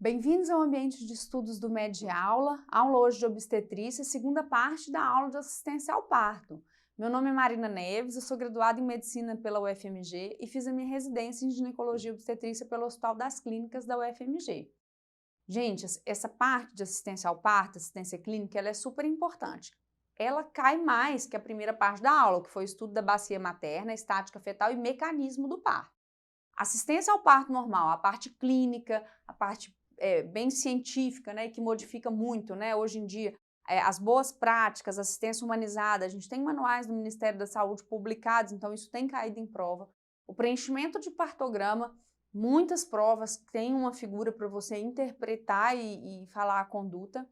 Bem-vindos ao ambiente de estudos do Med-Aula, aula hoje de obstetrícia, segunda parte da aula de assistência ao parto. Meu nome é Marina Neves, eu sou graduada em Medicina pela UFMG e fiz a minha residência em Ginecologia e Obstetrícia pelo Hospital das Clínicas da UFMG. Gente, essa parte de assistência ao parto, assistência clínica, ela é super importante. Ela cai mais que a primeira parte da aula, que foi o estudo da bacia materna, estática fetal e mecanismo do parto. Assistência ao parto normal, a parte clínica, a parte bem científica, né, que modifica muito, né, hoje em dia, as boas práticas, assistência humanizada, a gente tem manuais do Ministério da Saúde publicados, então isso tem caído em prova. O preenchimento de partograma, muitas provas têm uma figura para você interpretar e falar a conduta,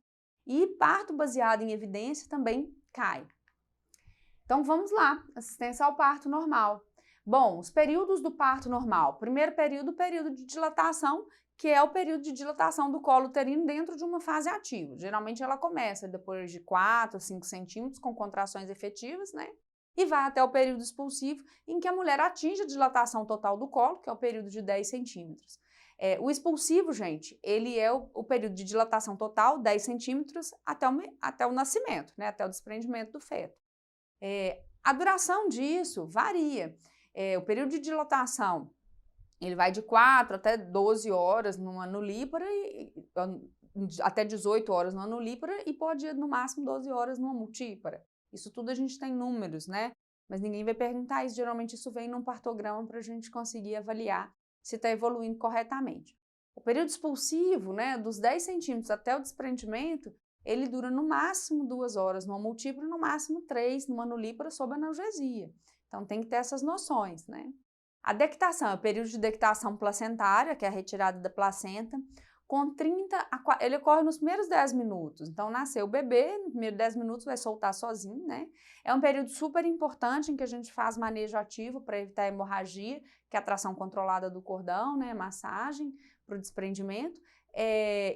e parto baseado em evidência também cai. Então vamos lá, assistência ao parto normal. Bom, os períodos do parto normal. Primeiro período, o período de dilatação, que é o período de dilatação do colo uterino dentro de uma fase ativa. Geralmente ela começa depois de 4 a 5 centímetros com contrações efetivas, né? E vai até o período expulsivo, em que a mulher atinge a dilatação total do colo, que é o período de 10 centímetros. O expulsivo, gente, ele é o período de dilatação total, 10 centímetros, até o nascimento, né? Até o desprendimento do feto. A duração disso varia. O período de dilatação, ele vai de 4 até 12 horas numa nulípara, até 18 horas numa nulípara e pode ir no máximo 12 horas numa multípara. Isso tudo a gente tem números, né? Mas ninguém vai perguntar isso, geralmente isso vem num partograma para a gente conseguir avaliar se está evoluindo corretamente. O período expulsivo, né, dos 10 centímetros até o desprendimento, ele dura no máximo 2 horas numa multípara, no máximo 3 numa nulípara sob analgesia. Então tem que ter essas noções, né? A dectação é o período de dectação placentária, que é a retirada da placenta, ele ocorre nos primeiros 10 minutos. Então nasceu o bebê, nos primeiros 10 minutos vai soltar sozinho, né? É um período super importante em que a gente faz manejo ativo para evitar hemorragia, que é a tração controlada do cordão, né? Massagem para o desprendimento.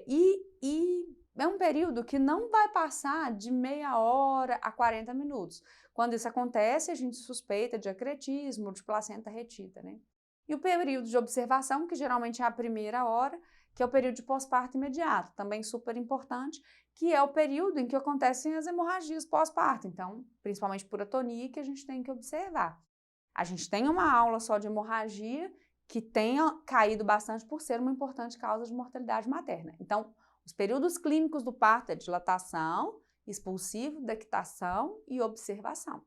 E é um período que não vai passar de meia hora a 40 minutos. Quando isso acontece, a gente suspeita de acretismo, de placenta retida, né? E o período de observação, que geralmente é a primeira hora, que é o período de pós-parto imediato, também super importante, que é o período em que acontecem as hemorragias pós-parto. Então, principalmente por atonia, que a gente tem que observar. A gente tem uma aula só de hemorragia que tenha caído bastante por ser uma importante causa de mortalidade materna. Então, os períodos clínicos do parto é dilatação, expulsivo, dectação e observação.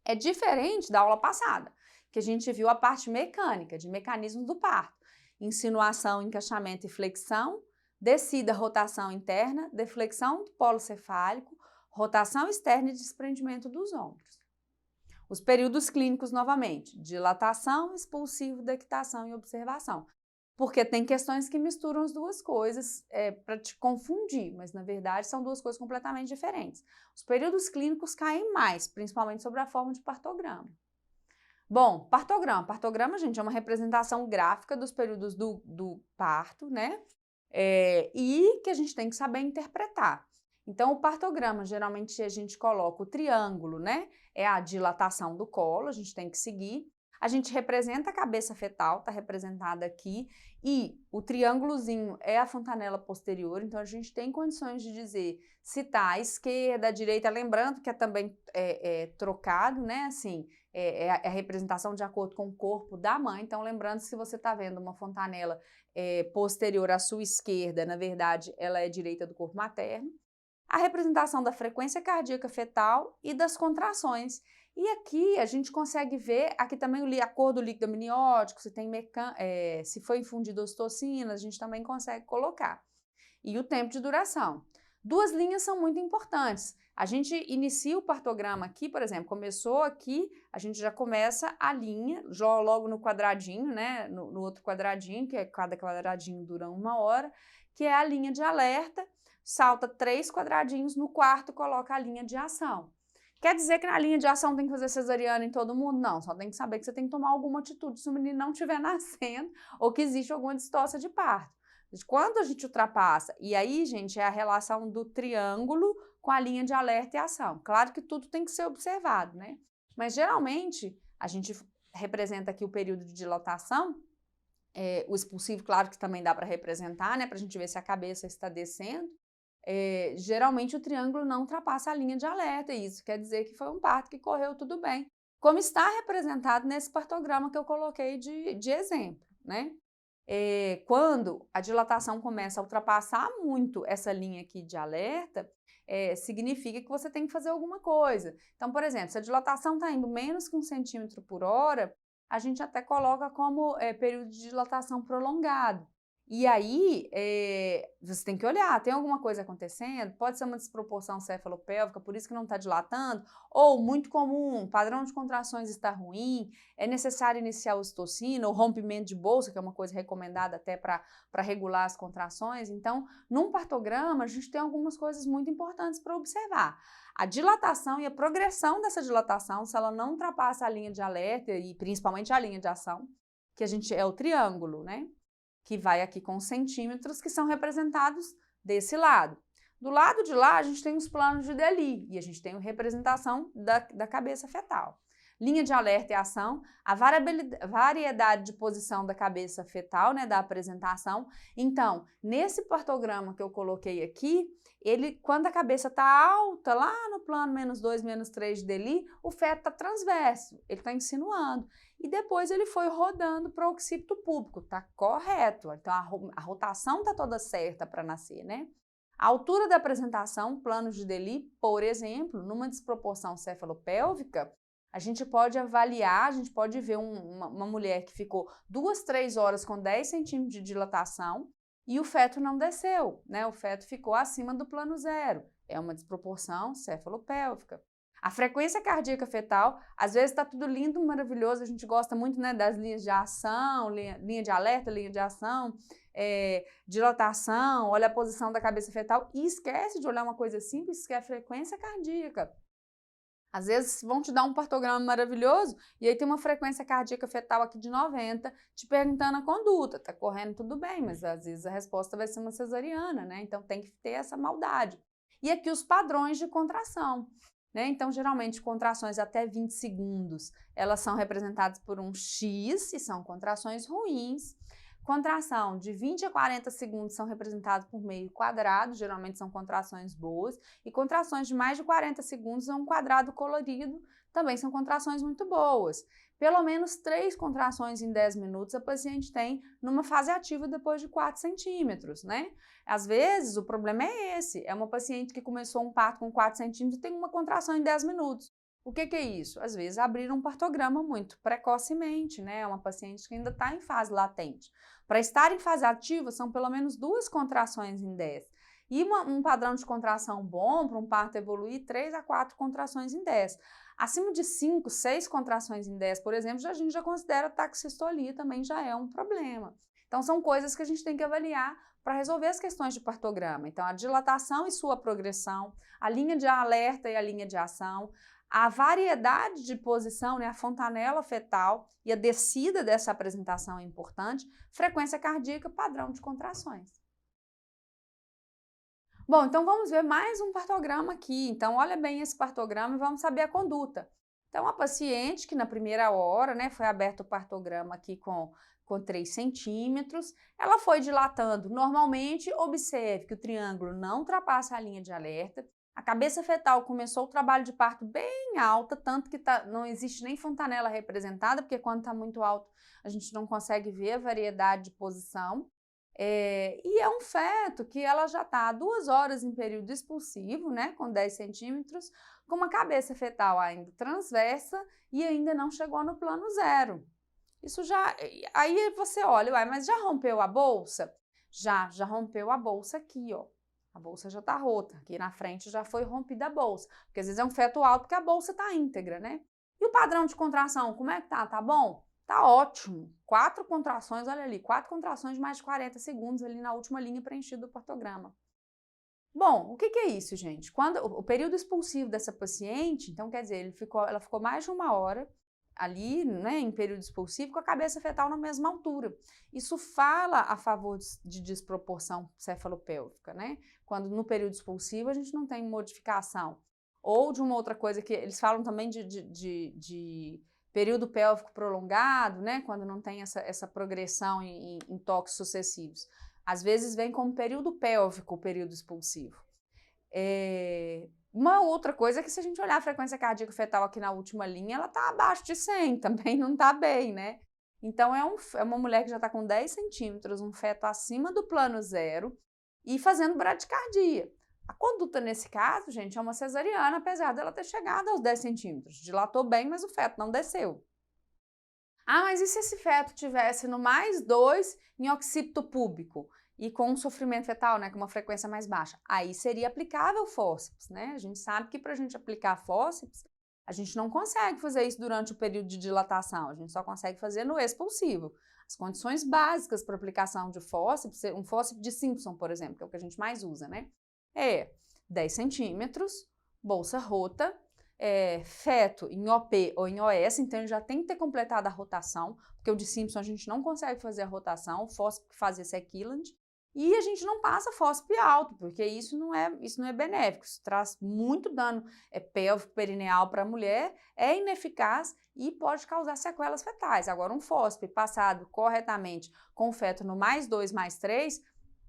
É diferente da aula passada, que a gente viu a parte mecânica, de mecanismos do parto. Insinuação, encaixamento e flexão, descida, rotação interna, deflexão do polo cefálico, rotação externa e desprendimento dos ombros. Os períodos clínicos, novamente, dilatação, expulsivo, dectação e observação. Porque tem questões que misturam as duas coisas para te confundir, mas na verdade são duas coisas completamente diferentes. Os períodos clínicos caem mais, principalmente sobre a forma de partograma. Bom, partograma. Partograma, gente, é uma representação gráfica dos períodos do parto, né? E que a gente tem que saber interpretar. Então, o partograma, geralmente a gente coloca o triângulo, né? É a dilatação do colo, a gente tem que seguir. A gente representa a cabeça fetal, está representada aqui, e o triângulozinho é a fontanela posterior, então a gente tem condições de dizer se está à esquerda, à direita, lembrando que é também trocado, né, assim, a representação de acordo com o corpo da mãe, então lembrando se você está vendo uma fontanela posterior à sua esquerda, na verdade ela é direita do corpo materno. A representação da frequência cardíaca fetal e das contrações. E aqui a gente consegue ver, aqui também a cor do líquido amniótico, se foi infundido ocitocina, a gente também consegue colocar. E o tempo de duração. Duas linhas são muito importantes. A gente inicia o partograma aqui, por exemplo, começou aqui, a gente já começa a linha, logo no quadradinho, né, no outro quadradinho, que cada quadradinho dura 1 hora, que é a linha de alerta, salta 3 quadradinhos, no quarto coloca a linha de ação. Quer dizer que na linha de ação tem que fazer cesariana em todo mundo? Não, só tem que saber que você tem que tomar alguma atitude se o menino não estiver nascendo ou que existe alguma distócia de parto. Quando a gente ultrapassa, e aí, gente, é a relação do triângulo com a linha de alerta e ação. Claro que tudo tem que ser observado, né? Mas geralmente a gente representa aqui o período de dilatação O expulsivo, claro que também dá para representar, né, para a gente ver se a cabeça está descendo. Geralmente o triângulo não ultrapassa a linha de alerta, e isso quer dizer que foi um parto que correu tudo bem, como está representado nesse partograma que eu coloquei de exemplo, né? Quando a dilatação começa a ultrapassar muito essa linha aqui de alerta, significa que você tem que fazer alguma coisa. Então, por exemplo, se a dilatação está indo menos que 1 centímetro por hora, a gente até coloca como período de dilatação prolongado. E aí, você tem que olhar, tem alguma coisa acontecendo? Pode ser uma desproporção cefalopélvica, por isso que não está dilatando, ou muito comum, padrão de contrações está ruim, é necessário iniciar a ocitocina, ou rompimento de bolsa, que é uma coisa recomendada até para regular as contrações. Então, num partograma, a gente tem algumas coisas muito importantes para observar. A dilatação e a progressão dessa dilatação, se ela não ultrapassa a linha de alerta e principalmente a linha de ação, que é o triângulo, né? Que vai aqui com os centímetros que são representados desse lado. Do lado de lá, a gente tem os planos de Deli e a gente tem a representação da cabeça fetal. Linha de alerta e ação, a variedade de posição da cabeça fetal, né, da apresentação. Então, nesse partograma que eu coloquei aqui, quando a cabeça está alta, lá no plano -2, -3 de Deli, o feto está transverso, ele está insinuando. E depois ele foi rodando para o occipito púbico, tá correto. Então a rotação está toda certa para nascer, né? A altura da apresentação, planos de Deli, por exemplo, numa desproporção cefalopélvica, a gente pode avaliar, a gente pode ver uma mulher que ficou 2, 3 horas com 10 centímetros de dilatação e o feto não desceu, né? O feto ficou acima do plano 0. É uma desproporção cefalopélvica. A frequência cardíaca fetal, às vezes está tudo lindo, maravilhoso, a gente gosta muito, né, das linhas de ação, linha de alerta, linha de ação, dilatação, olha a posição da cabeça fetal e esquece de olhar uma coisa simples, que é a frequência cardíaca. Às vezes vão te dar um partograma maravilhoso e aí tem uma frequência cardíaca fetal aqui de 90, te perguntando a conduta, tá correndo tudo bem, mas às vezes a resposta vai ser uma cesariana, né? Então tem que ter essa maldade. E aqui os padrões de contração, né? Então geralmente contrações até 20 segundos, elas são representadas por um X e são contrações ruins. Contração de 20 a 40 segundos são representados por meio quadrado, geralmente são contrações boas, e contrações de mais de 40 segundos é um quadrado colorido, também são contrações muito boas. Pelo menos 3 contrações em 10 minutos a paciente tem numa fase ativa depois de 4 centímetros, né? Às vezes o problema é esse, é uma paciente que começou um parto com 4 centímetros e tem uma contração em 10 minutos. O que é isso? Às vezes abriram um partograma muito precocemente, né? É uma paciente que ainda está em fase latente. Para estar em fase ativa, são pelo menos 2 contrações em 10. E um padrão de contração bom para um parto evoluir, 3 a 4 contrações em 10. Acima de 5, 6 contrações em 10, por exemplo, a gente já considera taxistolia, também já é um problema. Então, são coisas que a gente tem que avaliar para resolver as questões de partograma. Então, a dilatação e sua progressão, a linha de alerta e a linha de ação, a variedade de posição, né, a fontanela fetal e a descida dessa apresentação é importante, frequência cardíaca, padrão de contrações. Bom, então vamos ver mais um partograma aqui. Então, olha bem esse partograma e vamos saber a conduta. Então, a paciente que na primeira hora, né, foi aberto o partograma aqui com 3 centímetros, ela foi dilatando normalmente, observe que o triângulo não ultrapassa a linha de alerta, a cabeça fetal começou o trabalho de parto bem alta, tanto que não existe nem fontanela representada, porque quando está muito alto a gente não consegue ver a variedade de posição. E é um feto que ela já está há 2 horas em período expulsivo, né, com 10 centímetros, com uma cabeça fetal ainda transversa e ainda não chegou no plano 0. Isso já... Aí você olha, ué, mas já rompeu a bolsa? Já rompeu a bolsa aqui, ó. A bolsa já está rota, aqui na frente já foi rompida a bolsa, porque às vezes é um feto alto porque a bolsa está íntegra, né? E o padrão de contração, como é que tá? Tá bom? Tá ótimo. 4 contrações, olha ali, 4 contrações de mais de 40 segundos ali na última linha preenchida do partograma. Bom, o que é isso, gente? Quando o período expulsivo dessa paciente, então quer dizer, ela ficou mais de 1 hora ali, né, em período expulsivo, com a cabeça fetal na mesma altura. Isso fala a favor de desproporção cefalopélvica, né? Quando no período expulsivo a gente não tem modificação. Ou de uma outra coisa que eles falam também de Período pélvico prolongado, né, quando não tem essa progressão em toques sucessivos. Às vezes vem como período pélvico o período expulsivo. Uma outra coisa é que se a gente olhar a frequência cardíaca fetal aqui na última linha, ela está abaixo de 100, também não está bem, né? Então, é uma mulher que já está com 10 centímetros, um feto acima do plano zero e fazendo bradicardia. A conduta nesse caso, gente, é uma cesariana, apesar dela ter chegado aos 10 centímetros. Dilatou bem, mas o feto não desceu. Ah, mas e se esse feto tivesse no +2 em occipito púbico e com um sofrimento fetal, né, com uma frequência mais baixa? Aí seria aplicável fórceps, né? A gente sabe que para a gente aplicar fórceps, a gente não consegue fazer isso durante o período de dilatação, a gente só consegue fazer no expulsivo. As condições básicas para aplicação de fórceps, um fórceps de Simpson, por exemplo, que é o que a gente mais usa, né? 10 centímetros, bolsa rota, feto em OP ou em OS, então ele já tem que ter completado a rotação, porque o de Simpson a gente não consegue fazer a rotação, o fórceps que faz esse é Killand, e a gente não passa fórceps alto, porque isso não é benéfico, isso traz muito dano pélvico perineal para a mulher, é ineficaz e pode causar sequelas fetais. Agora, um fórceps passado corretamente com o feto no +2, +3,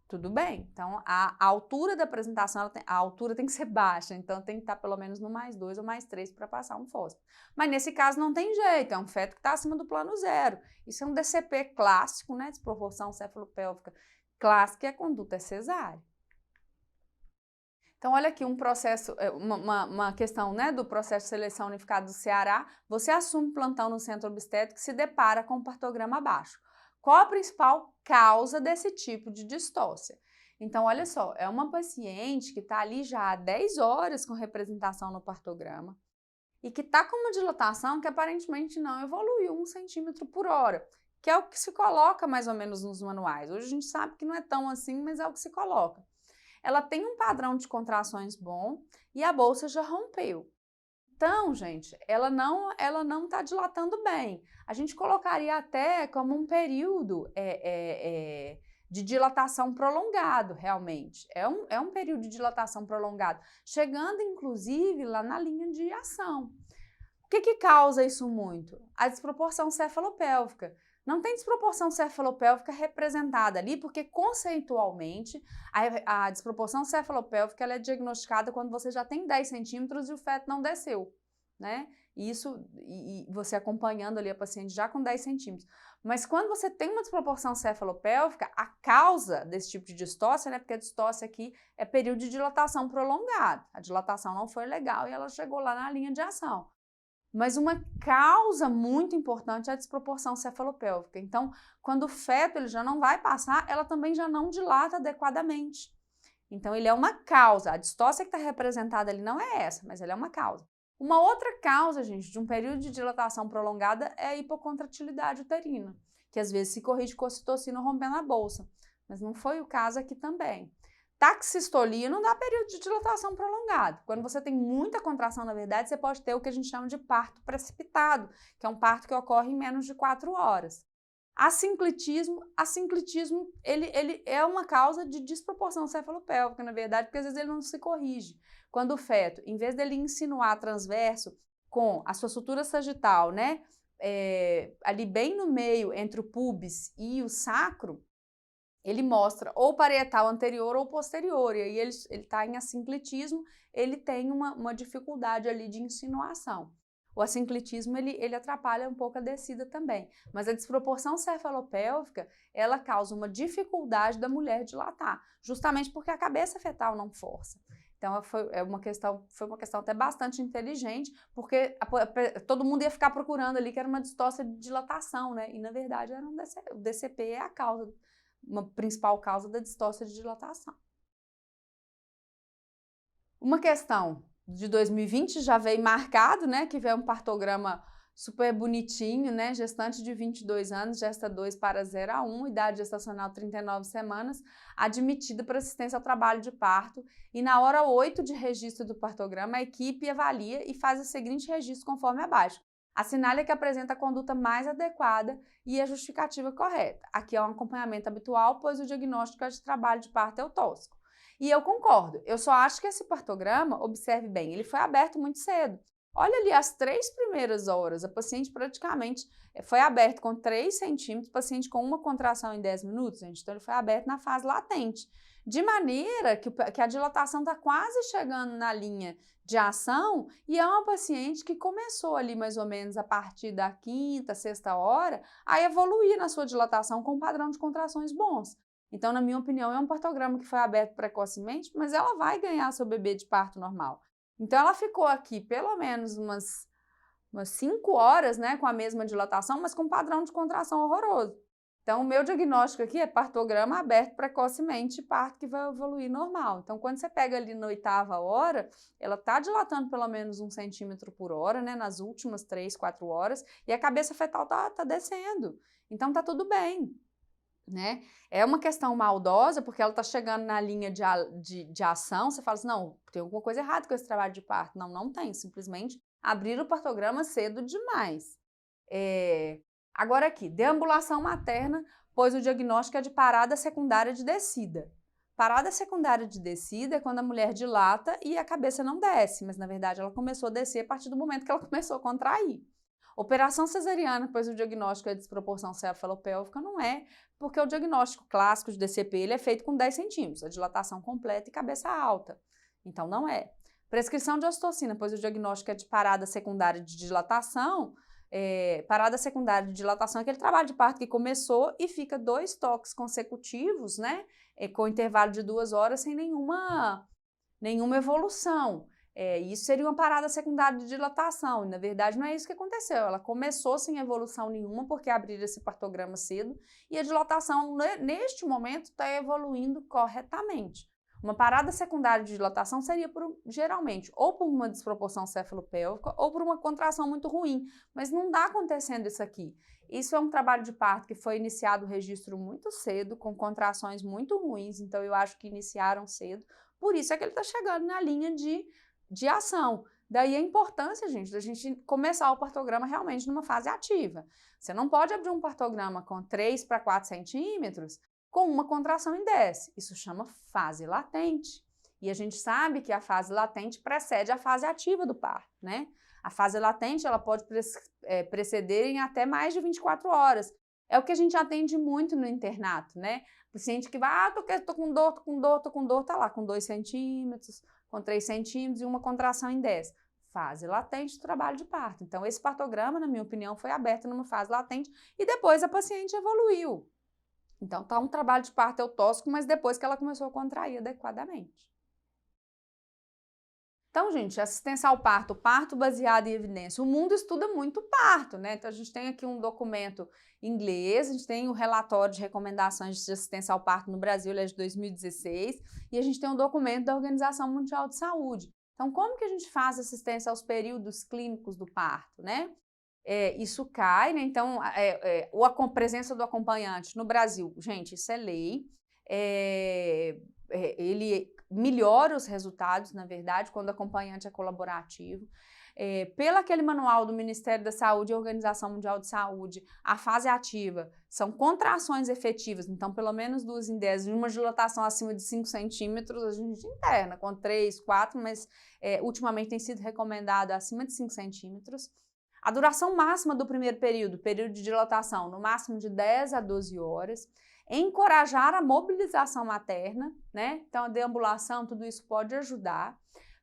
tudo bem. Então, a altura da apresentação, a altura tem que ser baixa, então tem que estar pelo menos no +2 ou +3 para passar um fórceps. Mas nesse caso não tem jeito, é um feto que está acima do plano zero. Isso é um DCP clássico, né, desproporção cefalopélvica clássica, e a conduta é cesárea. Então, olha aqui um processo, uma questão, né, do processo de seleção unificado do Ceará. Você assume plantão no centro obstétrico e se depara com um partograma abaixo. Qual a principal causa desse tipo de distócia? Então, olha só, é uma paciente que está ali já há 10 horas com representação no partograma e que está com uma dilatação que aparentemente não evoluiu 1 centímetro por hora, que é o que se coloca mais ou menos nos manuais. Hoje a gente sabe que não é tão assim, mas é o que se coloca. Ela tem um padrão de contrações bom e a bolsa já rompeu. Então, gente, ela não está dilatando bem. A gente colocaria até como um período de dilatação prolongado, realmente. É um período de dilatação prolongado, chegando, inclusive, lá na linha de ação. O que causa isso muito? A desproporção cefalopélvica. Não tem desproporção cefalopélvica representada ali, porque conceitualmente a desproporção cefalopélvica ela é diagnosticada quando você já tem 10 centímetros e o feto não desceu, né? E você acompanhando ali a paciente já com 10 centímetros. Mas quando você tem uma desproporção cefalopélvica, a causa desse tipo de distócia, né? Porque a distócia aqui é período de dilatação prolongado. A dilatação não foi legal e ela chegou lá na linha de ação. Mas uma causa muito importante é a desproporção cefalopélvica. Então, quando o feto ele já não vai passar, ela também já não dilata adequadamente. Então, ele é uma causa. A distócia que está representada ali não é essa, mas ela é uma causa. Uma outra causa, gente, de um período de dilatação prolongada é a hipocontratilidade uterina, que às vezes se corrige com ocitocina rompendo a bolsa, mas não foi o caso aqui também. Taxistolia não dá período de dilatação prolongado. Quando você tem muita contração, na verdade, você pode ter o que a gente chama de parto precipitado, que é um parto que ocorre em menos de 4 horas. Assinclitismo ele é uma causa de desproporção cefalopélvica, na verdade, porque às vezes ele não se corrige. Quando o feto, em vez dele insinuar transverso com a sua sutura sagital, né, ali bem no meio entre o pubis e o sacro, ele mostra ou parietal anterior ou posterior, e aí ele está em assinclitismo, ele tem uma dificuldade ali de insinuação. O assinclitismo, ele atrapalha um pouco a descida também, mas a desproporção cefalopélvica, ela causa uma dificuldade da mulher dilatar, justamente porque a cabeça fetal não força. Então, foi uma questão até bastante inteligente, porque todo mundo ia ficar procurando ali que era uma distócia de dilatação, né? E, na verdade, era o DCP é a causa, uma principal causa da distócia de dilatação. Uma questão de 2020 já veio marcado, né, que veio um partograma super bonitinho, né, gestante de 22 anos, gesta 2 para 0 a 1, idade gestacional 39 semanas, admitida para assistência ao trabalho de parto, e na hora 8 de registro do partograma, a equipe avalia e faz o seguinte registro conforme abaixo. Assinale que apresenta a conduta mais adequada e a justificativa correta. Aqui é um acompanhamento habitual, pois o diagnóstico de trabalho de parto é tóxico. E eu concordo, eu só acho que esse partograma, observe bem, ele foi aberto muito cedo. Olha ali, as 3 primeiras horas, a paciente praticamente foi aberta com 3 centímetros, paciente com uma contração em 10 minutos, gente. Então, ele foi aberto na fase latente. De maneira que a dilatação está quase chegando na linha de ação e é uma paciente que começou ali mais ou menos a partir da 5ª, 6ª hora a evoluir na sua dilatação com um padrão de contrações bons. Então, na minha opinião, é um partograma que foi aberto precocemente, mas ela vai ganhar seu bebê de parto normal. Então, ela ficou aqui pelo menos umas 5 horas, né, com a mesma dilatação, mas com um padrão de contração horroroso. Então, o meu diagnóstico aqui é partograma aberto precocemente, parto que vai evoluir normal. Então, quando você pega ali na 8ª hora, ela está dilatando pelo menos 1 centímetro por hora, né, nas últimas 3, 4 horas, e a cabeça fetal tá descendo. Então, tá tudo bem, né? É uma questão maldosa, porque ela está chegando na linha de ação, você fala assim, não, tem alguma coisa errada com esse trabalho de parto. Não, não tem, simplesmente abrir o partograma cedo demais. Agora aqui, deambulação materna, pois o diagnóstico é de parada secundária de descida. Parada secundária de descida é quando a mulher dilata e a cabeça não desce, mas na verdade ela começou a descer a partir do momento que ela começou a contrair. Operação cesariana, pois o diagnóstico é desproporção cefalopélvica, não é, porque o diagnóstico clássico de DCP ele é feito com 10 centímetros, a dilatação completa e cabeça alta. Então não é. Prescrição de ocitocina, pois o diagnóstico é de parada secundária de dilatação. Parada secundária de dilatação é aquele trabalho de parto que começou e fica 2 toques consecutivos, né, com intervalo de 2 horas sem nenhuma evolução. Isso seria uma parada secundária de dilatação, e na verdade não é isso que aconteceu, ela começou sem evolução nenhuma porque abriram esse partograma cedo e a dilatação neste momento está evoluindo corretamente. Uma parada secundária de dilatação seria geralmente ou por uma desproporção cefalopélvica ou por uma contração muito ruim, mas não está acontecendo isso aqui. Isso é um trabalho de parto que foi iniciado o registro muito cedo, com contrações muito ruins, então eu acho que iniciaram cedo, por isso é que ele está chegando na linha de ação. Daí a importância, gente, da gente começar o partograma realmente numa fase ativa. Você não pode abrir um partograma com 3 para 4 centímetros com uma contração em 10. Isso chama fase latente. E a gente sabe que a fase latente precede a fase ativa do parto, né? A fase latente, ela pode preceder em até mais de 24 horas. É o que a gente atende muito no internato, né? O paciente que vai, tô com dor, tá lá com 2 centímetros, com 3 centímetros e uma contração em 10. Fase latente do trabalho de parto. Então, esse partograma, na minha opinião, foi aberto numa fase latente e depois a paciente evoluiu. Então, tá um trabalho de parto eutóxico, mas depois que ela começou a contrair adequadamente. Então, gente, assistência ao parto, parto baseado em evidência. O mundo estuda muito parto, né? Então, a gente tem aqui um documento em inglês, a gente tem o relatório de recomendações de assistência ao parto no Brasil, ele é de 2016, e a gente tem um documento da Organização Mundial de Saúde. Então, como que a gente faz assistência aos períodos clínicos do parto, né? Isso cai, né? Então, a presença do acompanhante no Brasil, gente, isso é lei, ele melhora os resultados, na verdade, quando o acompanhante é colaborativo. Pelo aquele manual do Ministério da Saúde e Organização Mundial de Saúde, a fase ativa são contrações efetivas, então pelo menos 2 em 10, e uma dilatação acima de 5 centímetros, a gente interna com 3, 4, mas ultimamente tem sido recomendado acima de 5 centímetros. A duração máxima do primeiro período de dilatação, no máximo de 10 a 12 horas. Encorajar a mobilização materna, né? Então, a deambulação, tudo isso pode ajudar.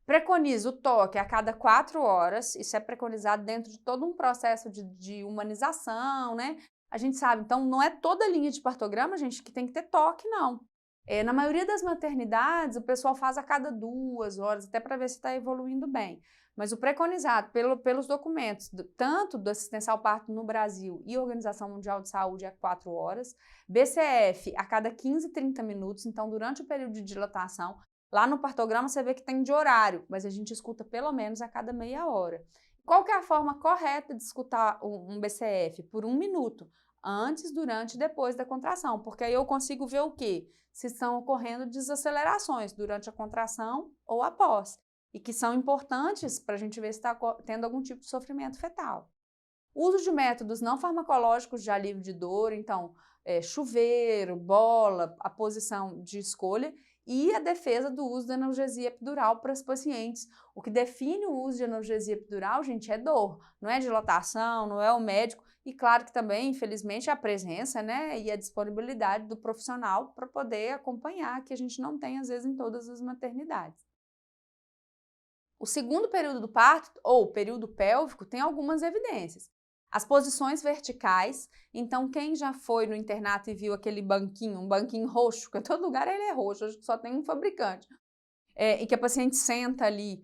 Preconiza o toque a cada 4 horas, isso é preconizado dentro de todo um processo de humanização, né? A gente sabe, então, não é toda linha de partograma, gente, que tem que ter toque, não. Na maioria das maternidades, o pessoal faz a cada 2 horas, até para ver se está evoluindo bem. Mas o preconizado pelos documentos, tanto do assistência ao parto no Brasil e Organização Mundial de Saúde, é 4 horas. BCF a cada 15, 30 minutos, então durante o período de dilatação, lá no partograma você vê que tem de horário, mas a gente escuta pelo menos a cada meia hora. Qual que é a forma correta de escutar um BCF? Por 1 minuto, antes, durante e depois da contração, porque aí eu consigo ver o quê? Se estão ocorrendo desacelerações durante a contração ou após, e que são importantes para a gente ver se está tendo algum tipo de sofrimento fetal. Uso de métodos não farmacológicos de alívio de dor, então chuveiro, bola, a posição de escolha, e a defesa do uso da analgesia epidural para as pacientes. O que define o uso de analgesia epidural, gente, é dor, não é dilatação, não é o médico, e claro que também, infelizmente, a presença, né, e a disponibilidade do profissional para poder acompanhar, que a gente não tem, às vezes, em todas as maternidades. O segundo período do parto, ou período pélvico, tem algumas evidências. As posições verticais, então quem já foi no internato e viu aquele banquinho, um banquinho roxo, porque em todo lugar ele é roxo, acho que só tem um fabricante, e que a paciente senta ali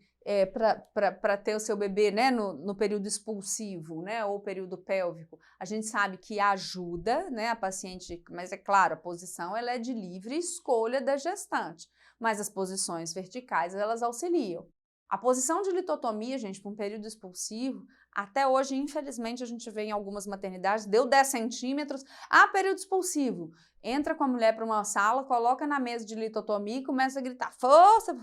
para ter o seu bebê, né, no período expulsivo, né, ou período pélvico, a gente sabe que ajuda, né, a paciente, mas é claro, a posição ela é de livre escolha da gestante, mas as posições verticais elas auxiliam. A posição de litotomia, gente, para um período expulsivo, até hoje, infelizmente, a gente vê em algumas maternidades, deu 10 centímetros, período expulsivo. Entra com a mulher para uma sala, coloca na mesa de litotomia e começa a gritar, força!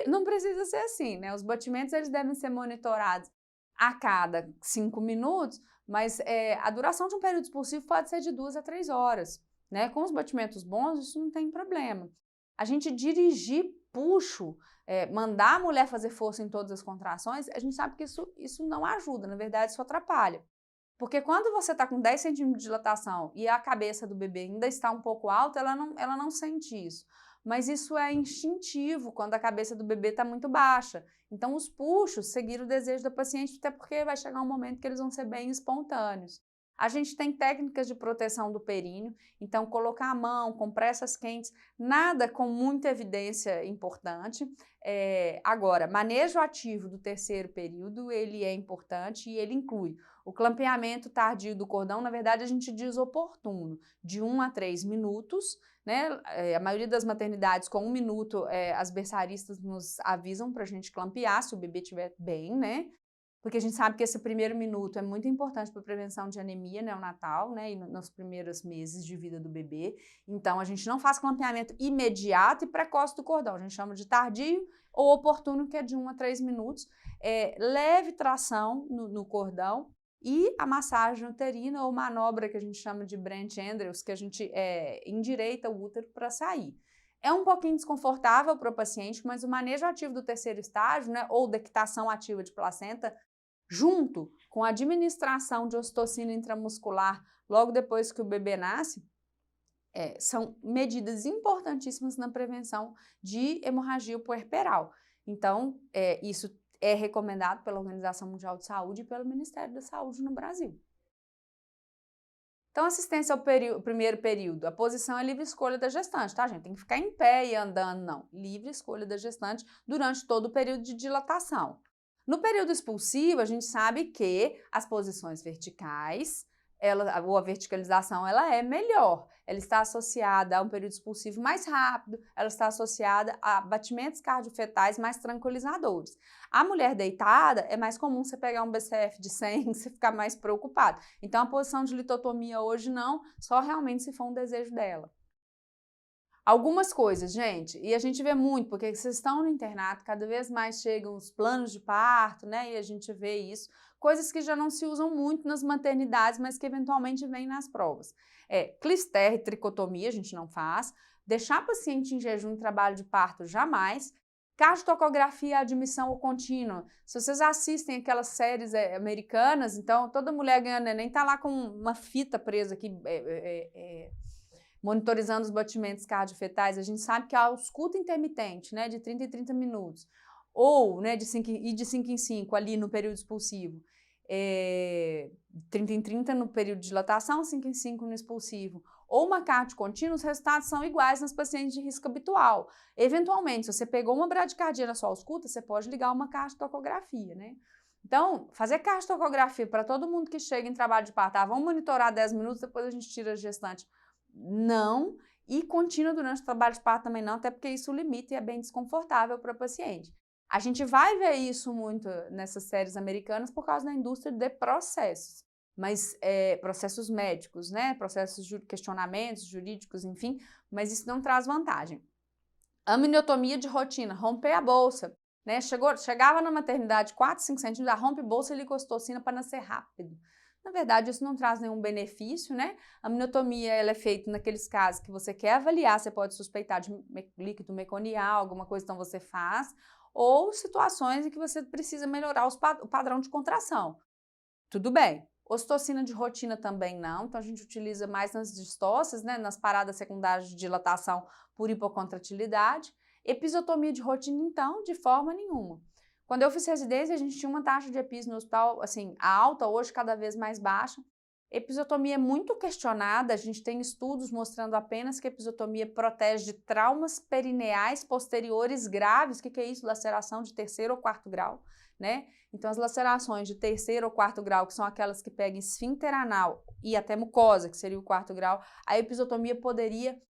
Não precisa ser assim, né? Os batimentos, eles devem ser monitorados a cada 5 minutos, mas a duração de um período expulsivo pode ser de 2 a 3 horas, né? Com os batimentos bons, isso não tem problema. A gente dirigir puxo, mandar a mulher fazer força em todas as contrações, a gente sabe que isso não ajuda, na verdade isso atrapalha. Porque quando você está com 10 centímetros de dilatação e a cabeça do bebê ainda está um pouco alta, ela não sente isso. Mas isso é instintivo quando a cabeça do bebê está muito baixa. Então os puxos seguiram o desejo da paciente, até porque vai chegar um momento que eles vão ser bem espontâneos. A gente tem técnicas de proteção do períneo, então colocar a mão, compressas quentes, nada com muita evidência importante. Agora, manejo ativo do terceiro período, ele é importante e ele inclui o clampeamento tardio do cordão, na verdade a gente diz oportuno, de 1 a 3 minutos, né? A maioria das maternidades com 1 minuto, as berçaristas nos avisam para a gente clampear, se o bebê estiver bem, né? Porque a gente sabe que esse primeiro minuto é muito importante para a prevenção de anemia neonatal, né, e nos primeiros meses de vida do bebê. Então, a gente não faz clampeamento imediato e precoce do cordão, a gente chama de tardio ou oportuno, que é de 1 a 3 minutos. Leve tração no cordão e a massagem uterina ou manobra que a gente chama de Brent Andrews, que a gente endireita o útero para sair. É um pouquinho desconfortável para o paciente, mas o manejo ativo do terceiro estágio, né, ou da equitação ativa de placenta, junto com a administração de ocitocina intramuscular logo depois que o bebê nasce, são medidas importantíssimas na prevenção de hemorragia puerperal. Então, isso é recomendado pela Organização Mundial de Saúde e pelo Ministério da Saúde no Brasil. Então, assistência ao primeiro período, a posição é livre escolha da gestante, tá, gente? Tem que ficar em pé e andando, não. Livre escolha da gestante durante todo o período de dilatação. No período expulsivo, a gente sabe que as posições verticais, ou a verticalização, ela é melhor. Ela está associada a um período expulsivo mais rápido, ela está associada a batimentos cardiofetais mais tranquilizadores. A mulher deitada, é mais comum você pegar um BCF de 100 e você ficar mais preocupado. Então, a posição de litotomia hoje não, só realmente se for um desejo dela. Algumas coisas, gente, e a gente vê muito, porque vocês estão no internato, cada vez mais chegam os planos de parto, né, e a gente vê isso, coisas que já não se usam muito nas maternidades, mas que eventualmente vêm nas provas. Clister e tricotomia, a gente não faz, deixar paciente em jejum em trabalho de parto, jamais, cardiotocografia e admissão contínua. Se vocês assistem aquelas séries americanas, então toda mulher ganhando neném tá lá com uma fita presa aqui, monitorizando os batimentos cardiofetais, a gente sabe que a ausculta intermitente, né, de 30 em 30 minutos, ou, né, de 5 em 5 ali no período expulsivo, 30 em 30 no período de dilatação, 5 em 5 no expulsivo, ou uma cardio contínua, os resultados são iguais nas pacientes de risco habitual. Eventualmente, se você pegou uma bradicardia na sua ausculta, você pode ligar uma cardiotocografia, né? Então, fazer cardiotocografia para todo mundo que chega em trabalho de parto, vamos monitorar 10 minutos, depois a gente tira a gestante. Não, e contínua durante o trabalho de parto também não, até porque isso limita e é bem desconfortável para a paciente. A gente vai ver isso muito nessas séries americanas por causa da indústria de processos, mas processos médicos, né, processos de questionamentos jurídicos, enfim, mas isso não traz vantagem. Amniotomia de rotina, romper a bolsa, né, chegava na maternidade 4, 5 centímetros, rompe bolsa e licocitocina para nascer rápido. Na verdade, isso não traz nenhum benefício, né? A miotomia, ela é feita naqueles casos que você quer avaliar, você pode suspeitar de líquido meconial, alguma coisa, então você faz, ou situações em que você precisa melhorar o padrão de contração. Tudo bem. Ocitocina de rotina também não, então a gente utiliza mais nas distócias, né, nas paradas secundárias de dilatação por hipocontratilidade. Episiotomia de rotina, então, de forma nenhuma. Quando eu fiz residência, a gente tinha uma taxa de episo no hospital, assim, alta, hoje cada vez mais baixa. Episiotomia é muito questionada, a gente tem estudos mostrando apenas que a episiotomia protege de traumas perineais posteriores graves. O que é isso? Laceração de 3º ou 4º grau, né? Então, as lacerações de 3º ou 4º grau, que são aquelas que pegam esfíncter anal e até mucosa, que seria o 4º grau, a episiotomia poderia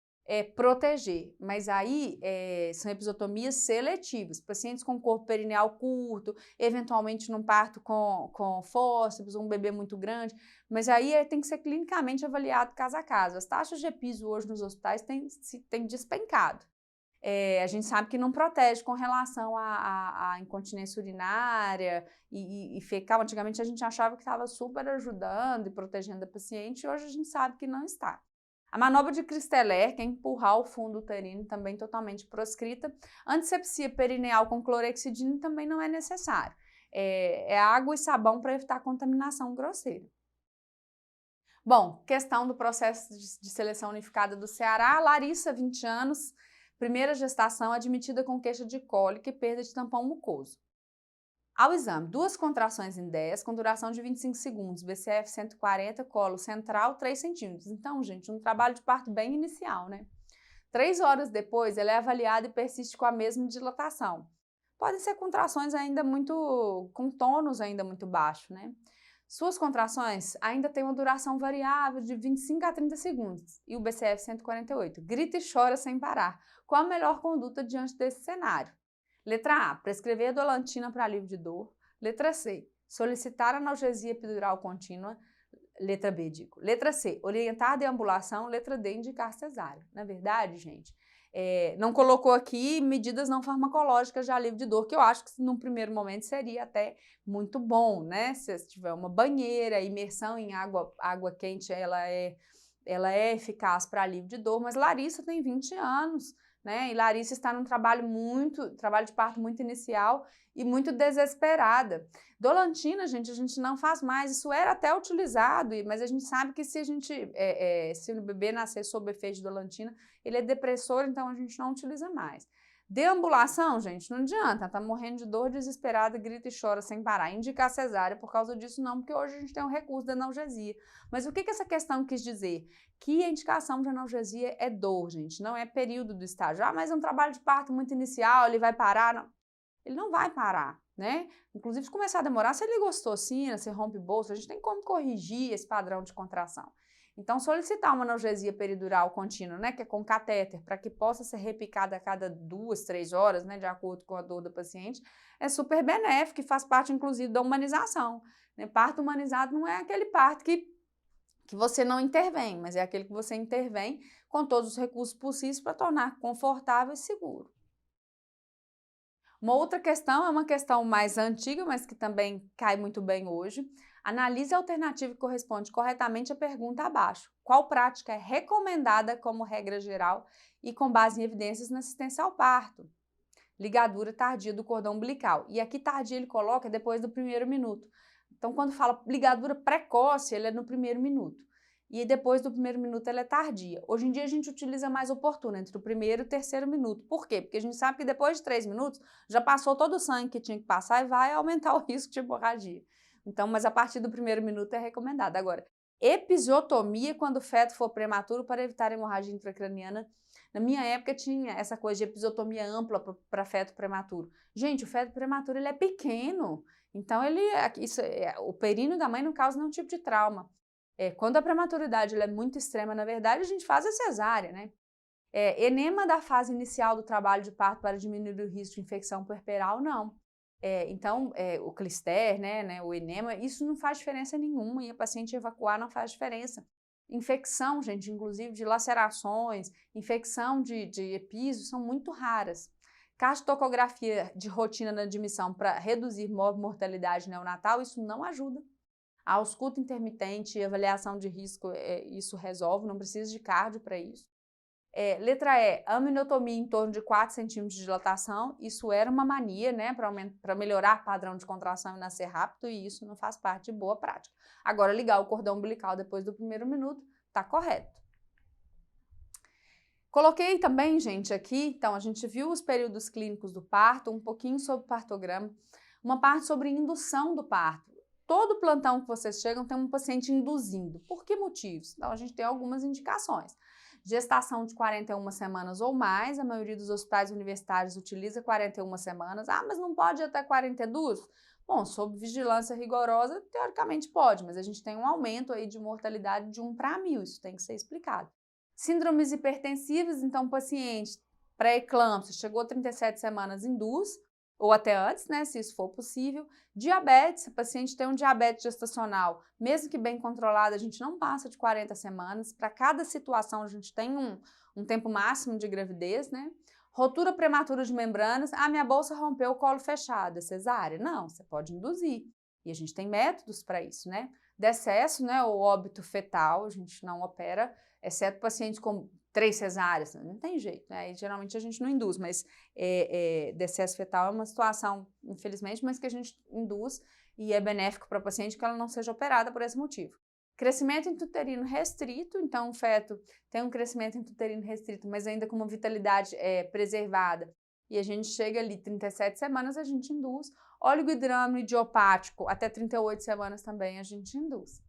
proteger, mas aí são episiotomias seletivas, pacientes com corpo perineal curto, eventualmente num parto com fórceps, um bebê muito grande, mas aí tem que ser clinicamente avaliado caso a caso. As taxas de episo hoje nos hospitais têm despencado. A gente sabe que não protege com relação à incontinência urinária e fecal. Antigamente a gente achava que estava super ajudando e protegendo a paciente, e hoje a gente sabe que não está. A manobra de Christeller, que é empurrar o fundo uterino, também totalmente proscrita. Antisepsia perineal com clorexidina também não é necessário. É água e sabão para evitar contaminação grosseira. Bom, questão do processo de seleção unificada do Ceará. Larissa, 20 anos, primeira gestação, admitida com queixa de cólica e perda de tampão mucoso. Ao exame, 2 contrações em 10, com duração de 25 segundos, BCF 140, colo central 3 centímetros. Então, gente, um trabalho de parto bem inicial, né? 3 horas depois, ela é avaliada e persiste com a mesma dilatação. Podem ser contrações ainda com tônus ainda muito baixo, né? Suas contrações ainda têm uma duração variável de 25 a 30 segundos e o BCF 148. Grita e chora sem parar. Qual a melhor conduta diante desse cenário? Letra A, prescrever dolantina para alívio de dor. Letra C, solicitar analgesia epidural contínua. Letra B, digo. Letra C, orientar a deambulação. Letra D, indicar cesárea. Na verdade, gente, não colocou aqui medidas não farmacológicas de alívio de dor, que eu acho que num primeiro momento seria até muito bom, né? Se tiver uma banheira, imersão em água quente, ela é eficaz para alívio de dor, mas Larissa tem 20 anos, né? E Larissa está num trabalho de parto muito inicial e muito desesperada. Dolantina, gente, a gente não faz mais, isso era até utilizado, mas a gente sabe que se o bebê nascer sob efeito de dolantina, ele é depressor, então a gente não utiliza mais. Deambulação, gente, não adianta, tá morrendo de dor, desesperada, grita e chora sem parar. Indicar cesárea por causa disso não, porque hoje a gente tem um recurso da analgesia. Mas o que essa questão quis dizer? Que a indicação de analgesia é dor, gente, não é período do estágio. Ah, mas é um trabalho de parto muito inicial, ele vai parar? Não. Ele não vai parar, né? Inclusive, se começar a demorar, se ele gostou sim, se rompe bolsa, a gente tem como corrigir esse padrão de contração. Então, solicitar uma analgesia peridural contínua, né, que é com catéter, para que possa ser repicada a cada 2, 3 horas, né, de acordo com a dor da paciente, é super benéfico e faz parte, inclusive, da humanização. Né? Parto humanizado não é aquele parto que você não intervém, mas é aquele que você intervém com todos os recursos possíveis para tornar confortável e seguro. Uma outra questão é uma questão mais antiga, mas que também cai muito bem hoje. Analise a alternativa que corresponde corretamente à pergunta abaixo. Qual prática é recomendada como regra geral e com base em evidências na assistência ao parto? Ligadura tardia do cordão umbilical. E aqui tardia ele coloca depois do 1º minuto. Então, quando fala ligadura precoce, ele é no 1º minuto. E depois do 1º minuto ela é tardia. Hoje em dia a gente utiliza mais oportuna, entre o 1º e o 3º minuto. Por quê? Porque a gente sabe que depois de 3 minutos já passou todo o sangue que tinha que passar e vai aumentar o risco de hemorragia. Então, mas a partir do 1º minuto é recomendado. Agora, episiotomia quando o feto for prematuro para evitar hemorragia intracraniana. Na minha época tinha essa coisa de episiotomia ampla para feto prematuro. Gente, o feto prematuro ele é pequeno, então o períneo da mãe não causa nenhum tipo de trauma. Quando a prematuridade ela é muito extrema, na verdade, a gente faz a cesárea, né? Enema da fase inicial do trabalho de parto para diminuir o risco de infecção puerperal, não. Então, o clister, né, o enema, isso não faz diferença nenhuma e a paciente evacuar não faz diferença. Infecção, gente, inclusive de lacerações, infecção de episo, são muito raras. Castocografia de rotina na admissão para reduzir mortalidade neonatal, isso não ajuda. A ausculta intermitente e avaliação de risco, isso resolve, não precisa de cardio para isso. Letra E, aminotomia em torno de 4 centímetros de dilatação, isso era uma mania, né, para melhorar o padrão de contração e nascer rápido, e isso não faz parte de boa prática. Agora, ligar o cordão umbilical depois do primeiro minuto, tá correto. Coloquei também, gente, aqui, então, a gente viu os períodos clínicos do parto, um pouquinho sobre o partograma, uma parte sobre indução do parto. Todo plantão que vocês chegam tem um paciente induzindo. Por que motivos? Então, a gente tem algumas indicações. Gestação de 41 semanas ou mais, a maioria dos hospitais universitários utiliza 41 semanas. Ah, mas não pode ir até 42? Bom, sob vigilância rigorosa, teoricamente pode, mas a gente tem um aumento aí de mortalidade de 1 para 1000, isso tem que ser explicado. Síndromes hipertensivas, então, paciente pré-eclâmpsia, chegou a 37 semanas, induz, ou até antes, né, se isso for possível. Diabetes, se o paciente tem um diabetes gestacional, mesmo que bem controlado, a gente não passa de 40 semanas. Para cada situação, a gente tem um tempo máximo de gravidez, né? Rotura prematura de membranas, minha bolsa rompeu, o colo fechado, é cesárea? Não, você pode induzir. E a gente tem métodos para isso, né? Decesso, né, ou óbito fetal, a gente não opera, exceto pacientes com 3 cesáreas, não tem jeito, né? E geralmente a gente não induz, mas decesso fetal é uma situação, infelizmente, mas que a gente induz e é benéfico para a paciente que ela não seja operada por esse motivo. Crescimento intrauterino restrito, então o feto tem um crescimento intrauterino restrito, mas ainda com uma vitalidade preservada, e a gente chega ali 37 semanas, a gente induz. Oligohidramino idiopático, até 38 semanas também a gente induz.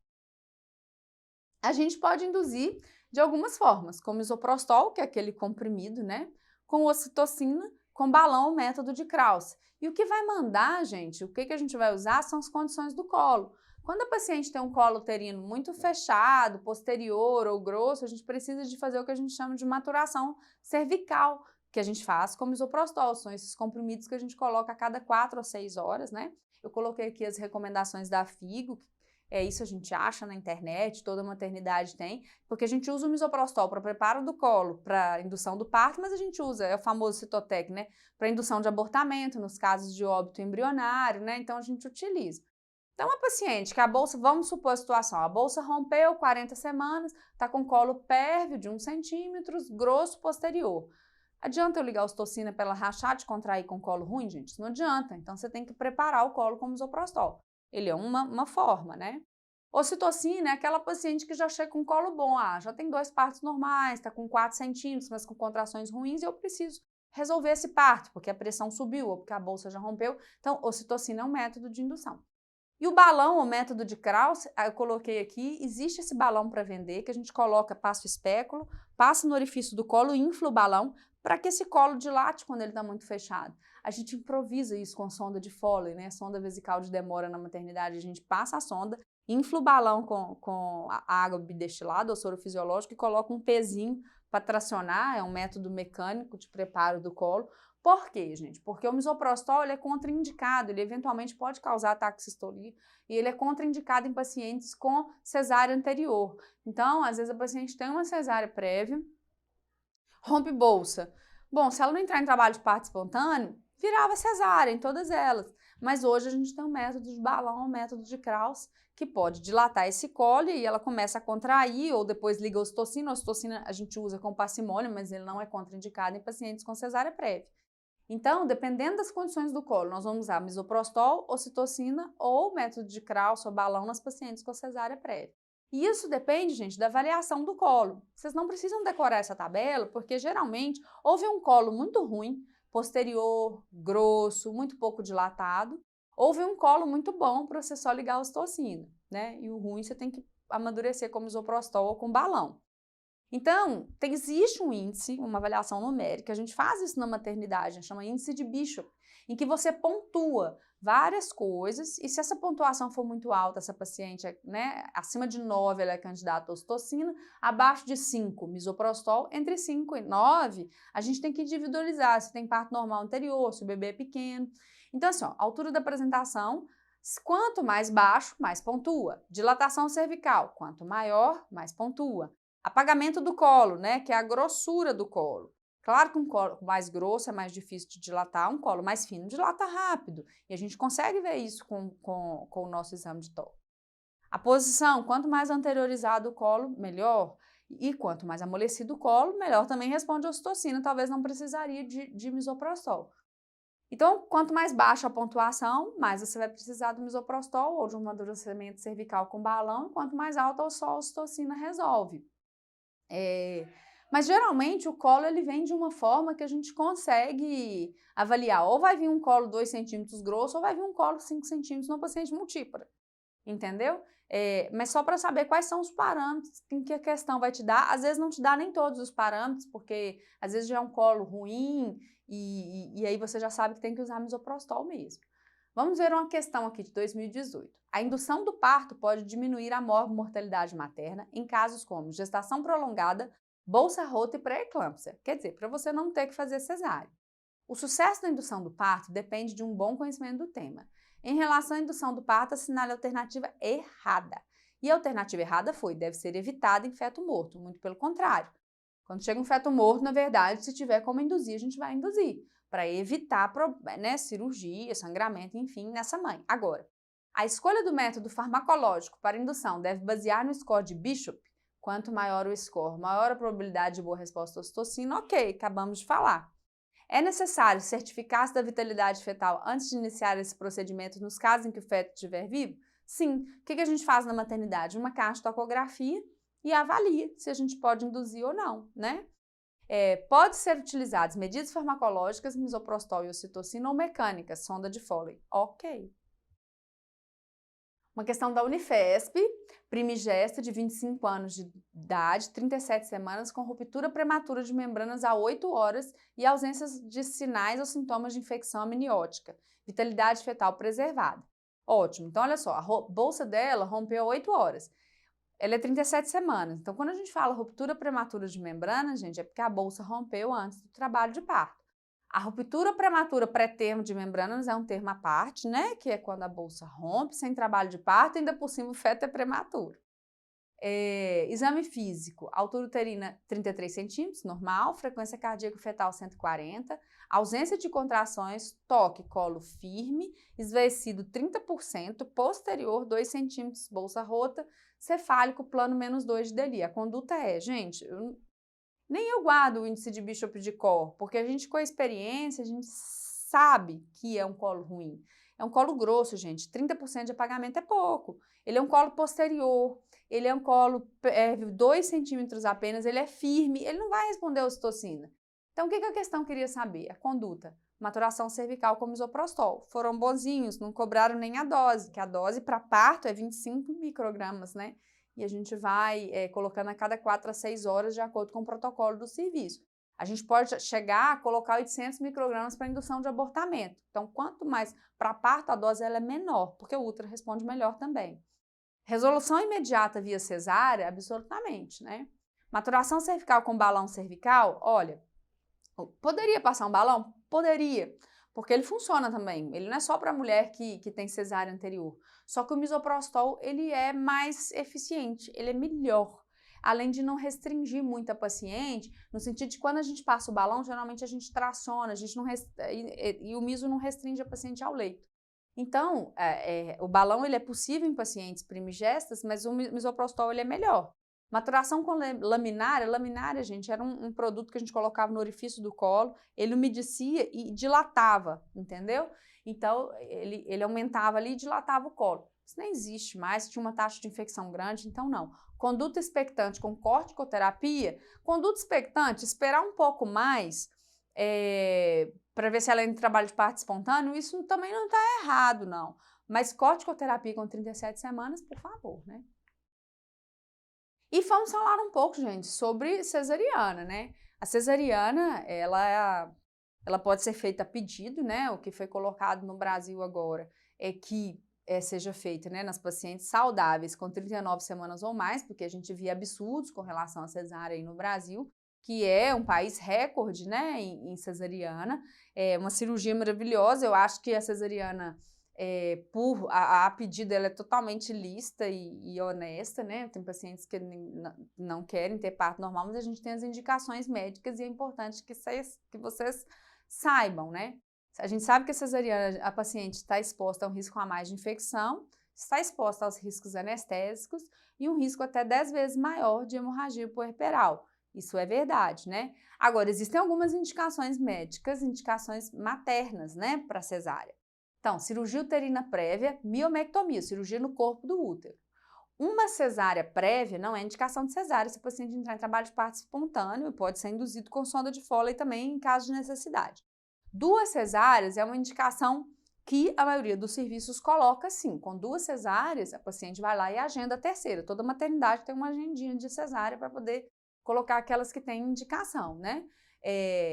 A gente pode induzir de algumas formas, como isoprostol, que é aquele comprimido, né? Com ocitocina, com balão, método de Krause. E o que vai mandar, gente, o que a gente vai usar são as condições do colo. Quando a paciente tem um colo uterino muito fechado, posterior ou grosso, a gente precisa de fazer o que a gente chama de maturação cervical, que a gente faz como isoprostol, são esses comprimidos que a gente coloca a cada 4 ou 6 horas, né? Eu coloquei aqui as recomendações da FIGO, isso a gente acha na internet, toda maternidade tem, porque a gente usa o misoprostol para preparo do colo, para indução do parto, mas a gente usa, é o famoso Citotec, né, para indução de abortamento, nos casos de óbito embrionário, né, então a gente utiliza. Então, a paciente que a bolsa, vamos supor a situação, a bolsa rompeu 40 semanas, está com colo pérvio de 1 centímetro, grosso posterior. Adianta eu ligar a ocitocina para ela rachar de contrair com colo ruim, gente? Isso não adianta. Então, você tem que preparar o colo com misoprostol. Ele é uma forma, né? Ocitocina é aquela paciente que já chega com colo bom. Já tem 2 partos normais, está com 4 centímetros, mas com contrações ruins, e eu preciso resolver esse parto, porque a pressão subiu ou porque a bolsa já rompeu. Então, ocitocina é um método de indução. E o balão, o método de Krause, eu coloquei aqui, existe esse balão para vender, que a gente coloca, passa o espéculo, passa no orifício do colo e infla o balão para que esse colo dilate quando ele está muito fechado. A gente improvisa isso com sonda de Foley, né? Sonda vesical de demora na maternidade, a gente passa a sonda, infla o balão com a água bidestilada ou soro fisiológico e coloca um pezinho para tracionar, é um método mecânico de preparo do colo. Por quê, gente? Porque o misoprostol ele é contraindicado, ele eventualmente pode causar taxistolia e ele é contraindicado em pacientes com cesárea anterior. Então, às vezes a paciente tem uma cesárea prévia, rompe bolsa. Bom, se ela não entrar em trabalho de parto espontâneo, virava cesárea em todas elas. Mas hoje a gente tem um método de balão, um método de Krause, que pode dilatar esse colo e ela começa a contrair, ou depois liga a ocitocina. A ocitocina a gente usa com parcimônia, mas ele não é contraindicado em pacientes com cesárea prévia. Então, dependendo das condições do colo, nós vamos usar misoprostol, ocitocina ou método de Krause ou balão nas pacientes com cesárea prévia. E isso depende, gente, da avaliação do colo. Vocês não precisam decorar essa tabela, porque geralmente houve um colo muito ruim, posterior, grosso, muito pouco dilatado, houve um colo muito bom para você só ligar a ocitocina, né? E o ruim você tem que amadurecer com misoprostol ou com balão. Então, existe um índice, uma avaliação numérica, a gente faz isso na maternidade, a gente chama índice de Bishop, em que você pontua várias coisas, e se essa pontuação for muito alta, essa paciente, né, acima de 9 ela é candidata à ocitocina, abaixo de 5, misoprostol, entre 5 e 9, a gente tem que individualizar, se tem parto normal anterior, se o bebê é pequeno. Então, assim, ó, altura da apresentação, quanto mais baixo, mais pontua. Dilatação cervical, quanto maior, mais pontua. Apagamento do colo, né, que é a grossura do colo. Claro que um colo mais grosso é mais difícil de dilatar, um colo mais fino dilata rápido. E a gente consegue ver isso com o nosso exame de toque. A posição, quanto mais anteriorizado o colo, melhor. E quanto mais amolecido o colo, melhor também responde a ocitocina, talvez não precisaria de misoprostol. Então, quanto mais baixa a pontuação, mais você vai precisar do misoprostol ou de um amadurecimento cervical com balão, e quanto mais alta só a ocitocina resolve. Mas geralmente o colo ele vem de uma forma que a gente consegue avaliar, ou vai vir um colo 2 centímetros grosso, ou vai vir um colo 5 centímetros no paciente multípara, entendeu? Mas só para saber quais são os parâmetros que a questão vai te dar, às vezes não te dá nem todos os parâmetros, porque às vezes já é um colo ruim, e aí você já sabe que tem que usar misoprostol mesmo. Vamos ver uma questão aqui de 2018. A indução do parto pode diminuir a mortalidade materna em casos como gestação prolongada, bolsa rota e pré-eclâmpsia. Quer dizer, para você não ter que fazer cesárea. O sucesso da indução do parto depende de um bom conhecimento do tema. Em relação à indução do parto, assinale a alternativa errada. E a alternativa errada deve ser evitada em feto morto, muito pelo contrário. Quando chega um feto morto, na verdade, se tiver como induzir, a gente vai induzir, para evitar cirurgia, sangramento, enfim, nessa mãe. Agora, a escolha do método farmacológico para indução deve basear no score de Bishop. Quanto maior o score, maior a probabilidade de boa resposta à ocitocina, ok, acabamos de falar. É necessário certificar-se da vitalidade fetal antes de iniciar esse procedimento nos casos em que o feto estiver vivo? Sim. O que a gente faz na maternidade? Uma castotocografia e avalia se a gente pode induzir ou não, né? Pode ser utilizadas medidas farmacológicas, misoprostol e ocitocina ou mecânicas, sonda de Foley. Ok. Uma questão da Unifesp, primigesta de 25 anos de idade, 37 semanas, com ruptura prematura de membranas a 8 horas e ausência de sinais ou sintomas de infecção amniótica. Vitalidade fetal preservada. Ótimo. Então, olha só, a bolsa dela rompeu a 8 horas. Ela é 37 semanas. Então, quando a gente fala ruptura prematura de membrana, gente, é porque a bolsa rompeu antes do trabalho de parto. A ruptura prematura pré-termo de membranas é um termo à parte, né? Que é quando a bolsa rompe sem trabalho de parto, ainda por cima o feto é prematuro. Exame físico, altura uterina 33 centímetros, normal, frequência cardíaca fetal 140, ausência de contrações, toque, colo firme, esvaecido 30%, posterior 2 centímetros, bolsa rota, cefálico, plano -2 de Delia. A conduta gente, nem eu guardo o índice de Bishop de cor, porque a gente com a experiência, a gente sabe que é um colo ruim. É um colo grosso, gente, 30% de apagamento é pouco. Ele é um colo posterior, ele é um colo 2 centímetros apenas, ele é firme, ele não vai responder a ocitocina. Então, o que a questão queria saber? A conduta. Maturação cervical com misoprostol. Foram bonzinhos, não cobraram nem a dose, que a dose para parto é 25 microgramas, né? E a gente vai colocando a cada 4 a 6 horas de acordo com o protocolo do serviço. A gente pode chegar a colocar 800 microgramas para indução de abortamento. Então, quanto mais para parto, a dose ela é menor, porque o útero responde melhor também. Resolução imediata via cesárea, absolutamente, né? Maturação cervical com balão cervical, olha, poderia passar um balão? Poderia, porque ele funciona também. Ele não é só para mulher que tem cesárea anterior. Só que o misoprostol, ele é mais eficiente, ele é melhor. Além de não restringir muito a paciente, no sentido de quando a gente passa o balão, geralmente a gente traciona, a gente não e o miso não restringe a paciente ao leito. Então, o balão ele é possível em pacientes primigestas, mas o misoprostol ele é melhor. Maturação com laminária, gente, era um produto que a gente colocava no orifício do colo, ele umedecia e dilatava, entendeu? Então, ele aumentava ali e dilatava o colo. Isso nem existe mais, tinha uma taxa de infecção grande, então não. Conduta expectante com corticoterapia, conduta expectante, esperar um pouco mais para ver se ela entra em trabalho de parto espontâneo, isso também não está errado, não. Mas corticoterapia com 37 semanas, por favor, né? E vamos falar um pouco, gente, sobre cesariana, né? A cesariana, ela pode ser feita a pedido, né? O que foi colocado no Brasil agora é que seja feita, né, nas pacientes saudáveis com 39 semanas ou mais, porque a gente via absurdos com relação à cesárea aí no Brasil, que é um país recorde, né, em cesariana. É uma cirurgia maravilhosa, eu acho que a cesariana a pedido ela é totalmente lícita e honesta, né? Tem pacientes que não querem ter parto normal, mas a gente tem as indicações médicas e é importante que vocês saibam, né? A gente sabe que a cesariana, a paciente está exposta a um risco a mais de infecção. está exposta aos riscos anestésicos e um risco até 10 vezes maior de hemorragia puerperal. Isso é verdade, né? Agora, existem algumas indicações médicas, indicações maternas, né, para cesárea. Então, cirurgia uterina prévia, miomectomia, cirurgia no corpo do útero. Uma cesárea prévia não é indicação de cesárea se o paciente entrar em trabalho de parto espontâneo e pode ser induzido com sonda de Foley também em caso de necessidade. 2 cesáreas é uma indicação que a maioria dos serviços coloca sim. Com 2 cesáreas, a paciente vai lá e agenda a terceira. Toda maternidade tem uma agendinha de cesárea para poder colocar aquelas que têm indicação, né?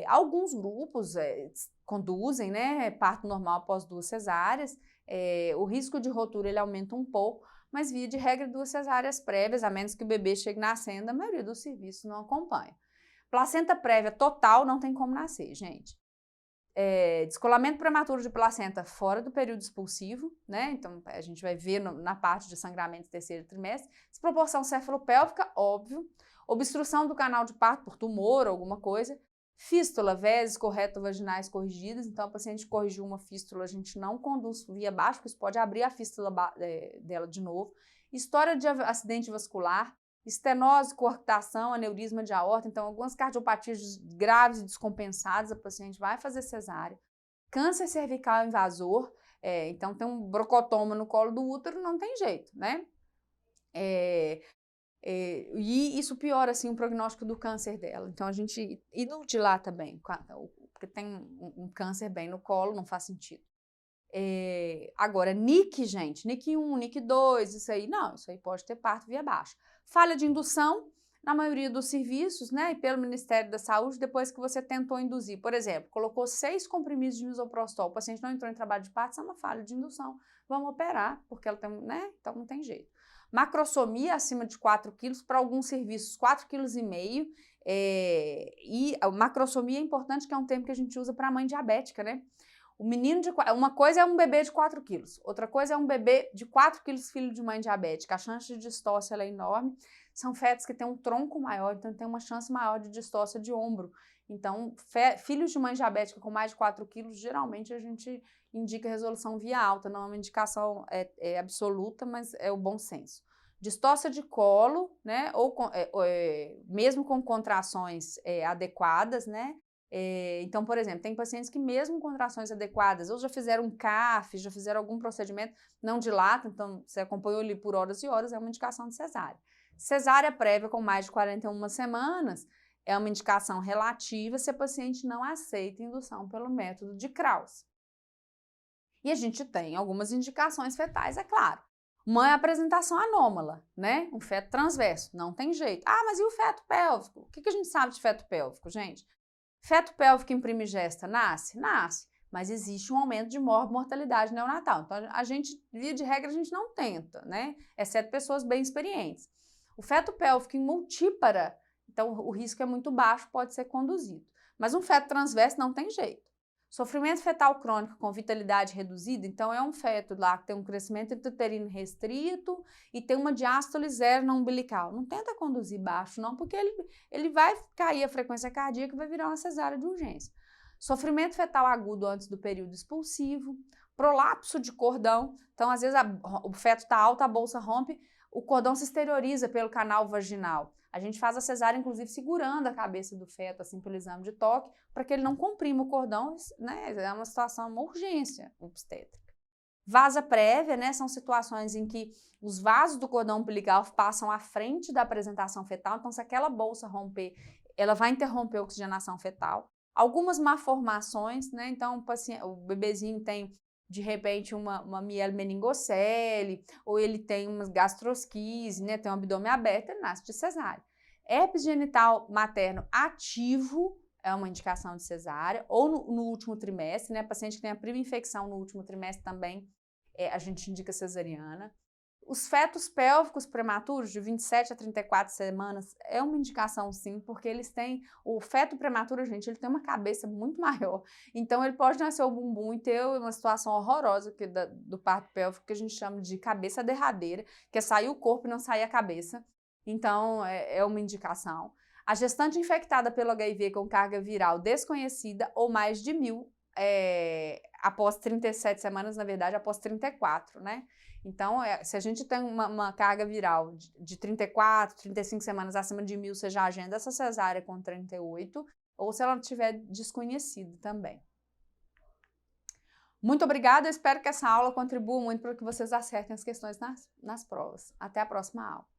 Alguns grupos conduzem, né, parto normal após 2 cesáreas. O risco de rotura ele aumenta um pouco, mas via de regra 2 cesáreas prévias, a menos que o bebê chegue nascendo, a maioria dos serviços não acompanha. Placenta prévia total não tem como nascer, gente. Descolamento prematuro de placenta fora do período expulsivo, né? Então a gente vai ver na parte de sangramento do terceiro trimestre. Desproporção cefalopélvica, óbvio. Obstrução do canal de parto por tumor, alguma coisa. Fístula, vezes correto-vaginais corrigidas. Então a paciente corrigiu uma fístula, a gente não conduz via baixo, porque isso pode abrir a fístula dela de novo. História de acidente vascular. Estenose, coarctação, aneurisma de aorta, então algumas cardiopatias graves e descompensadas, a paciente vai fazer cesárea. Câncer cervical invasor, então tem um brocotoma no colo do útero, não tem jeito, né? E isso piora, assim, o prognóstico do câncer dela. Então a gente inutila também, porque tem um câncer bem no colo, não faz sentido. Agora, NIC, gente, NIC 1, NIC 2, isso aí pode ter parto via baixo. Falha de indução, na maioria dos serviços, né, e pelo Ministério da Saúde, depois que você tentou induzir, por exemplo, colocou 6 comprimidos de misoprostol, o paciente não entrou em trabalho de parto, isso é uma falha de indução, vamos operar, porque ela tem, né, então não tem jeito. Macrosomia acima de 4 quilos, para alguns serviços 4,5 kg, e a macrosomia é importante, que é um termo que a gente usa para mãe diabética, né? Uma coisa é um bebê de 4 quilos, outra coisa é um bebê de 4 quilos filho de mãe diabética. A chance de distócia é enorme. São fetos que têm um tronco maior, então tem uma chance maior de distócia de ombro. Então, filhos de mãe diabética com mais de 4 quilos, geralmente a gente indica resolução via alta, não é uma indicação absoluta, mas é o bom senso. Distócia de colo, né, mesmo com contrações adequadas, né? Então, por exemplo, tem pacientes que mesmo com contrações adequadas, ou já fizeram um CAF, já fizeram algum procedimento, não dilata, então você acompanhou ali por horas e horas, é uma indicação de cesárea. Cesárea prévia com mais de 41 semanas é uma indicação relativa se a paciente não aceita indução pelo método de Krause. E a gente tem algumas indicações fetais, é claro. Uma apresentação anômala, né? Um feto transverso, não tem jeito. Ah, mas e o feto pélvico? O que a gente sabe de feto pélvico, gente? Feto pélvico em primigesta nasce? Nasce, mas existe um aumento de mortalidade neonatal. Então, a gente, via de regra, a gente não tenta, né? Exceto pessoas bem experientes. O feto pélvico em multípara, então o risco é muito baixo, pode ser conduzido. Mas um feto transverso não tem jeito. Sofrimento fetal crônico com vitalidade reduzida, então é um feto lá que tem um crescimento intrauterino restrito e tem uma diástole zero na umbilical. Não tenta conduzir baixo não, porque ele vai cair a frequência cardíaca e vai virar uma cesárea de urgência. Sofrimento fetal agudo antes do período expulsivo, prolapso de cordão, então às vezes o feto está alto, a bolsa rompe, o cordão se exterioriza pelo canal vaginal. A gente faz a cesárea, inclusive, segurando a cabeça do feto, assim, pelo exame de toque, para que ele não comprima o cordão, né? É uma situação, uma urgência obstétrica. Vasa prévia, né? São situações em que os vasos do cordão umbilical passam à frente da apresentação fetal, então se aquela bolsa romper, ela vai interromper a oxigenação fetal. Algumas malformações, né? Então o bebezinho tem de repente uma mielomeningocele, ou ele tem uma gastrosquise, né, tem um abdômen aberto, ele nasce de cesárea. Herpes genital materno ativo é uma indicação de cesárea, ou no último trimestre, né, paciente que tem a prima infecção no último trimestre também, a gente indica cesariana. Os fetos pélvicos prematuros, de 27 a 34 semanas, é uma indicação sim, porque eles têm, o feto prematuro, gente, ele tem uma cabeça muito maior, então ele pode nascer o bumbum e ter uma situação horrorosa do parto pélvico, que a gente chama de cabeça derradeira, que é sair o corpo e não sair a cabeça, então é uma indicação. A gestante infectada pelo HIV com carga viral desconhecida ou mais de 1000, após 37 semanas, na verdade, após 34, né? Então, se a gente tem uma carga viral de 34, 35 semanas acima de 1.000, você já agenda essa cesárea com 38, ou se ela estiver desconhecida também. Muito obrigada, eu espero que essa aula contribua muito para que vocês acertem as questões nas provas. Até a próxima aula.